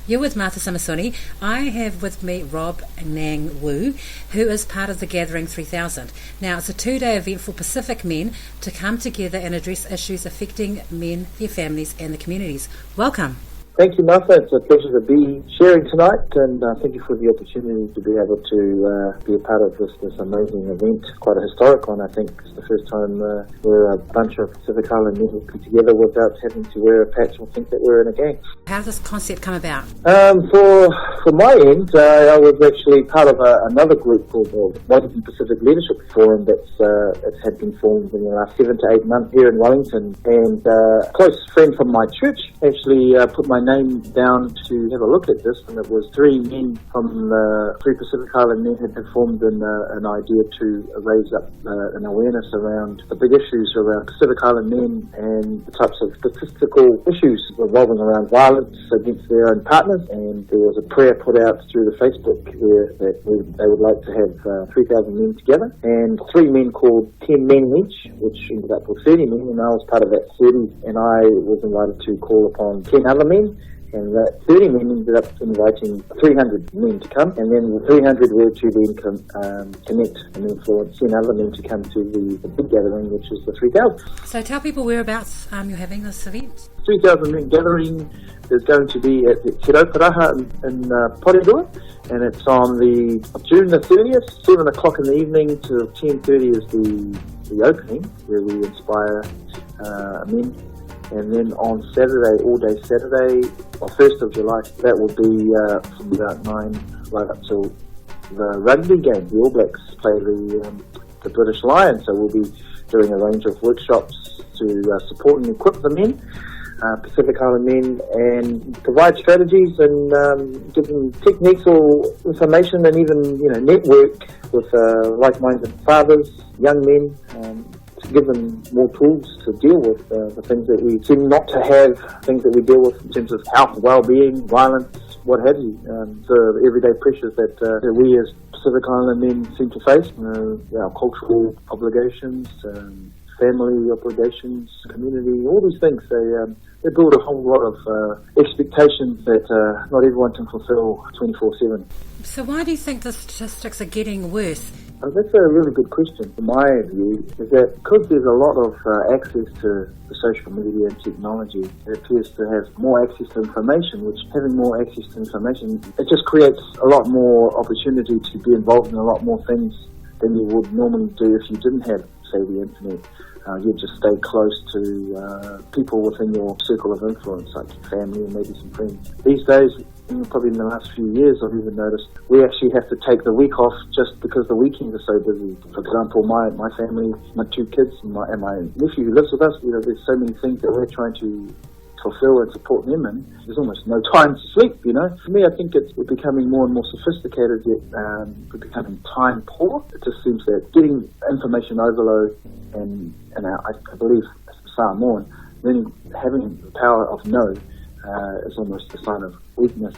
You're with Martha Samasoni. I have with me Rob Nang Wu, who is part of the Gathering 3000. Now, it's a 2-day event for Pacific men to come together and address issues affecting men, their families and the communities. Welcome. Thank you, Martha. It's a pleasure to be sharing tonight, and thank you for the opportunity to be able to be a part of this amazing event. Quite a historic one, I think. It's the first time where a bunch of Pacific Island men will come together without having to wear a patch or think that we're in a gang. How did this concept come about? For my end, I was actually part of another group called the Wellington Pacific Leadership Forum that's had been formed in the last 7 to 8 months here in Wellington, and a close friend from my church actually put my name down to have a look at this, and it was 3 men from three Pacific Island men had formed an idea to raise up an awareness around the big issues around Pacific Island men and the types of statistical issues revolving around violence against their own partners. And there was a prayer put out through the Facebook where they would like to have 3,000 men together, and 3 men called 10 men each, which ended up with 30 men, and I was part of that 30, and I was invited to call upon 10 other men. And that 30 men ended up inviting 300 men to come, and then the 300 were to then connect and influence 10 other men to come to the big gathering, which is the 3,000. So tell people whereabouts you're having this event. 3,000 men gathering is going to be at the Te Rauparaha in Porirua, and it's on the June the 30th, 7 o'clock in the evening to 10:30 is the opening, where we inspire men. And then on Saturday, all day Saturday, or 1st of July, that will be from about 9 right up till the rugby game. The All Blacks play the British Lions, so we'll be doing a range of workshops to support and equip the men, Pacific Island men, and provide strategies and give them techniques or information, and even network with like-minded fathers, young men. Give them more tools to deal with the things that we seem not to have, things that we deal with in terms of health, well-being, violence, what have you. The everyday pressures that we as Pacific Island men seem to face, our cultural obligations, family obligations, community, all these things, they build a whole lot of expectations that not everyone can fulfill 24/7. So why do you think the statistics are getting worse? That's a really good question. From my view, is that because there's a lot of access to the social media and technology, it appears to have more access to information, which having more access to information, it just creates a lot more opportunity to be involved in a lot more things than you would normally do if you didn't have, say, the internet. You'd just stay close to people within your circle of influence, like your family and maybe some friends. These days, probably in the last few years, I've even noticed we actually have to take the week off just because the weekends are so busy. For example, my family, my 2 kids, and my nephew who lives with us, there's so many things that we're trying to fulfill and support them in. There's almost no time to sleep, For me, I think we're becoming more and more sophisticated, yet we're becoming time poor. It just seems that getting information overload and I believe Samoan, then having the power of no is almost a sign of weakness.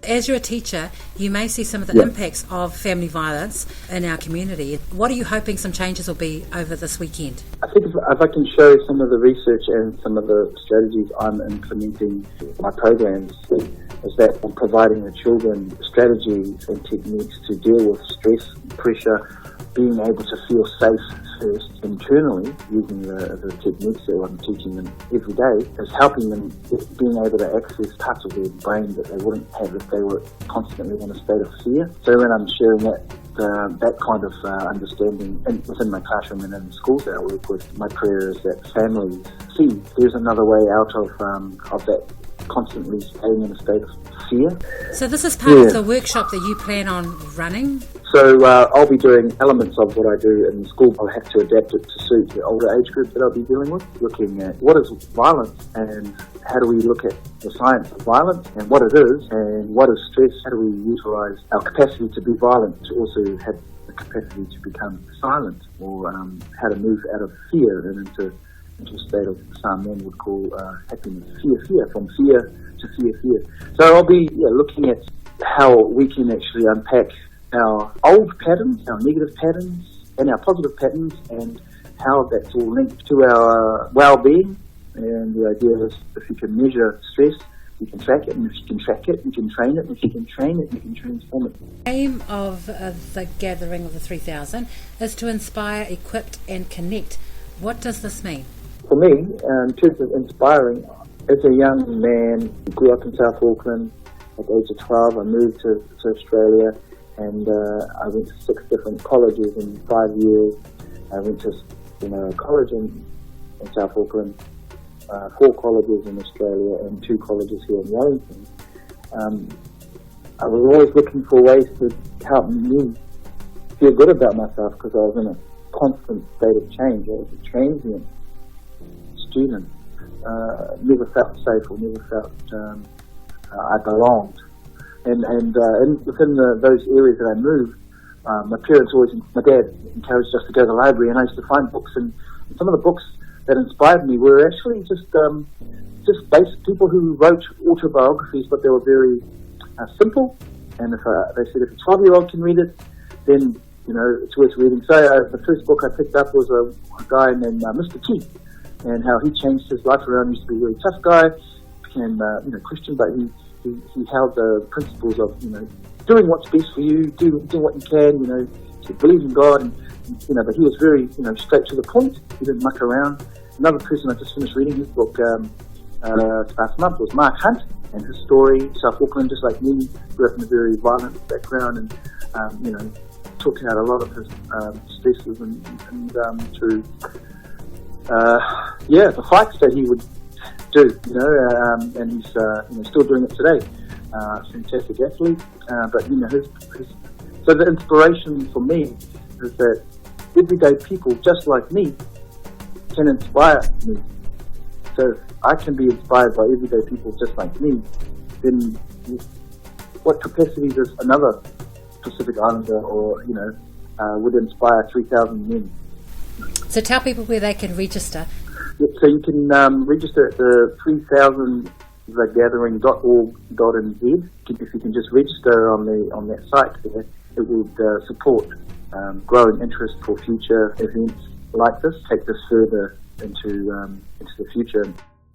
As you're a teacher, you may see some of the impacts of family violence in our community. What are you hoping some changes will be over this weekend? I think if I can show some of the research and some of the strategies I'm implementing in my programs, is that I'm providing the children strategies and techniques to deal with stress, pressure, being able to feel safe first internally using the techniques that I'm teaching them every day, is helping them being able to access parts of their brain that they wouldn't have if they were constantly in a state of fear. So when I'm sharing that kind of understanding within my classroom and in the schools that I work with, my prayer is that families see there's another way out of that constantly staying in a state of fear. So this is part of the workshop that you plan on running? So I'll be doing elements of what I do in school. I'll have to adapt it to suit the older age group that I'll be dealing with, looking at what is violence and how do we look at the science of violence and what it is, and what is stress, how do we utilise our capacity to be violent to also have the capacity to become silent, or how to move out of fear and into a state of some men would call happiness. Fear, from fear to fear. So I'll be looking at how we can actually unpack our old patterns, our negative patterns, and our positive patterns, and how that's all linked to our well-being. And the idea is if you can measure stress, you can track it, and if you can track it, you can train it, and if you can train it, you can transform it. The aim of the gathering of the 3,000 is to inspire, equip and connect. What does this mean? For me, in terms of inspiring, as a young man who grew up in South Auckland, at the age of 12 I moved to Australia, and I went to 6 different colleges in 5 years. I went to college in South Auckland, 4 colleges in Australia and 2 colleges here in Wellington. I was always looking for ways to help me feel good about myself, because I was in a constant state of change. I was a transient student, never felt safe or never felt I belonged. And within those areas that I moved, my dad encouraged us to go to the library, and I used to find books, and some of the books that inspired me were actually just basic people who wrote autobiographies, but they were very simple. And if they said if a 12-year-old can read it, then it's worth reading. So the first book I picked up was a guy named Mr. T, and how he changed his life around. He used to be a very tough guy, became Christian, but he held the principles of doing what's best for you, doing what you can, to believe in God, and but he was very straight to the point. He didn't muck around. Another person I just finished reading his book last month was Mark Hunt, and his story, South Auckland, just like me, grew up in a very violent background, and took out a lot of his stresses and through the fights that he would do, and he's still doing it today. Fantastic athlete, but so the inspiration for me is that everyday people just like me can inspire me. So if I can be inspired by everyday people just like me, then what capacity does another Pacific Islander or would inspire 3,000 men? So tell people where they can register. So you can register at the 3000thegathering.org.nz. If you can just register on that site there, it would support growing interest for future events like this, take this further into the future.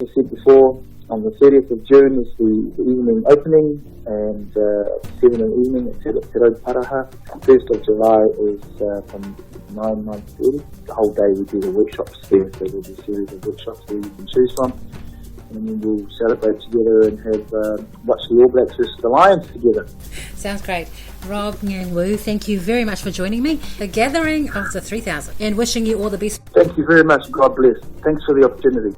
As I said before, on the 30th of June is the evening opening, and 7 in the evening at Te Paraha. 1st of July is from 9:30. The whole day we do the workshops there, so there's a series of workshops there you can choose from. And then we'll celebrate together and have watch the All Blacks versus the Lions together. Sounds great. Rob Ngang Wu, thank you very much for joining me. The gathering of the 3,000, and wishing you all the best. Thank you very much. God bless. Thanks for the opportunity.